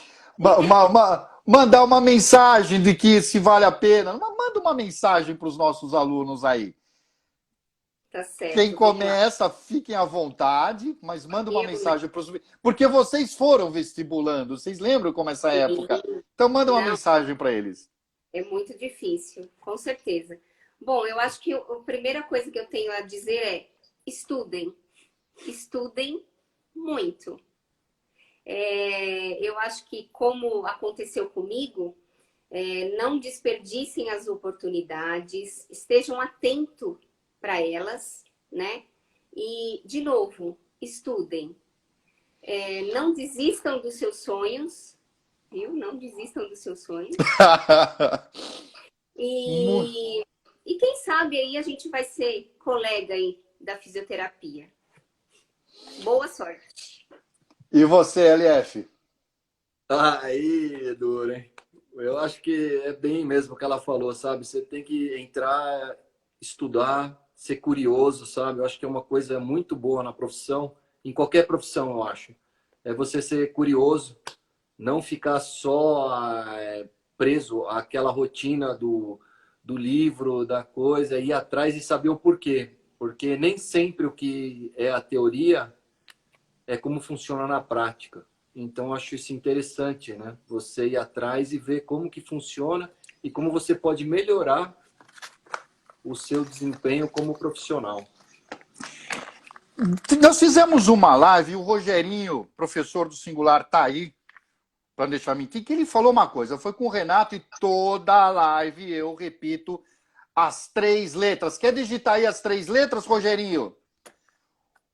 Mandar uma mensagem de que se vale a pena. Manda uma mensagem para os nossos alunos aí. Tá Quem certo, vamos lá. começa, fiquem à vontade, mas manda uma Eu, mensagem para os. Porque vocês foram vestibulando, vocês lembram como essa época? sim, Então manda uma não, mensagem para eles. é muito difícil, com certeza. Bom, eu acho que a primeira coisa que eu tenho a dizer é estudem. Estudem muito. Eu acho que, como aconteceu comigo, não desperdicem as oportunidades, estejam atentos para elas, né? E, de novo, estudem. Não desistam dos seus sonhos, viu? Não desistam dos seus sonhos. E quem sabe aí a gente vai ser colega aí da fisioterapia. Boa sorte. E você, LF? Aí, duro, hein? Eu acho que é bem mesmo o que ela falou, sabe? Você tem que entrar, estudar, ser curioso, sabe? Eu acho que é uma coisa muito boa na profissão, em qualquer profissão, eu acho. É você ser curioso, não ficar só preso àquela rotina do livro, da coisa, ir atrás e saber o porquê. Porque nem sempre o que é a teoria é como funciona na prática. Então, eu acho isso interessante, né? Você ir atrás e ver como que funciona e como você pode melhorar o seu desempenho como profissional. Nós fizemos uma live e o Rogerinho, professor do Singular, tá aí, para não deixar mentir, que ele falou uma coisa, foi com o Renato e toda a live eu repito as 3 letras. Quer digitar aí as 3 letras, Rogerinho?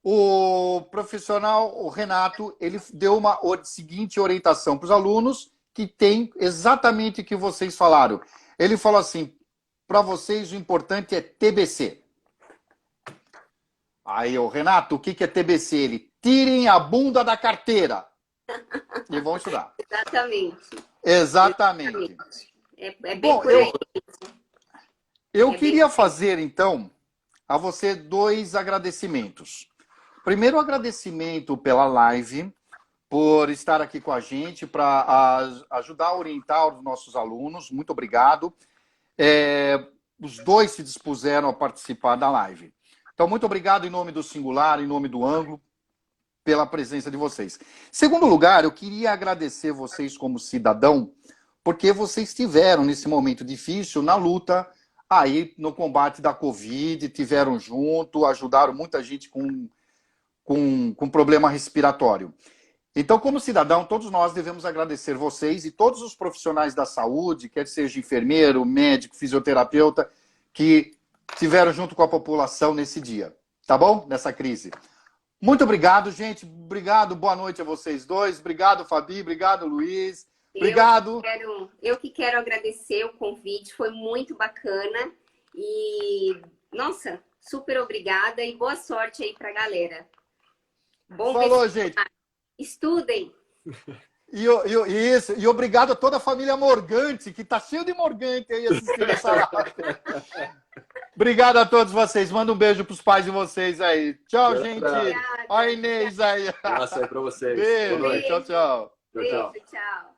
O profissional, o Renato, ele deu uma seguinte orientação para os alunos, que tem exatamente o que vocês falaram. Ele falou assim, para vocês o importante é TBC. Aí, o Renato, o que é TBC? Ele, tirem a bunda da carteira e vão estudar. Exatamente. É bem Bom, por aí. eu queria fazer, então, a você 2 agradecimentos. Primeiro, agradecimento pela live, por estar aqui com a gente, para ajudar a orientar os nossos alunos. Muito obrigado. Os 2 se dispuseram a participar da live. Então, muito obrigado em nome do Singular, em nome do Ângulo, pela presença de vocês. Segundo lugar, eu queria agradecer vocês como cidadão, porque vocês estiveram nesse momento difícil na luta aí no combate da Covid, estiveram junto, ajudaram muita gente com problema respiratório. Então, como cidadão, todos nós devemos agradecer vocês e todos os profissionais da saúde, quer seja enfermeiro, médico, fisioterapeuta, que estiveram junto com a população nesse dia, tá bom? Nessa crise. Muito obrigado, gente. Obrigado, boa noite a vocês 2. Obrigado, Fabi. Obrigado, Luiz. Obrigado. Eu que quero agradecer o convite, foi muito bacana. E, nossa, super obrigada e boa sorte aí pra galera. Bom Falou, gente. Estudem. E obrigado a toda a família Morgante, que tá cheio de Morgante aí assistindo essa live. Obrigado a todos vocês. Manda um beijo pros pais de vocês aí. Tchau, gente. Olha a Inês aí. Nossa, é pra vocês. Beijo. Tchau, tchau. Beijo, tchau.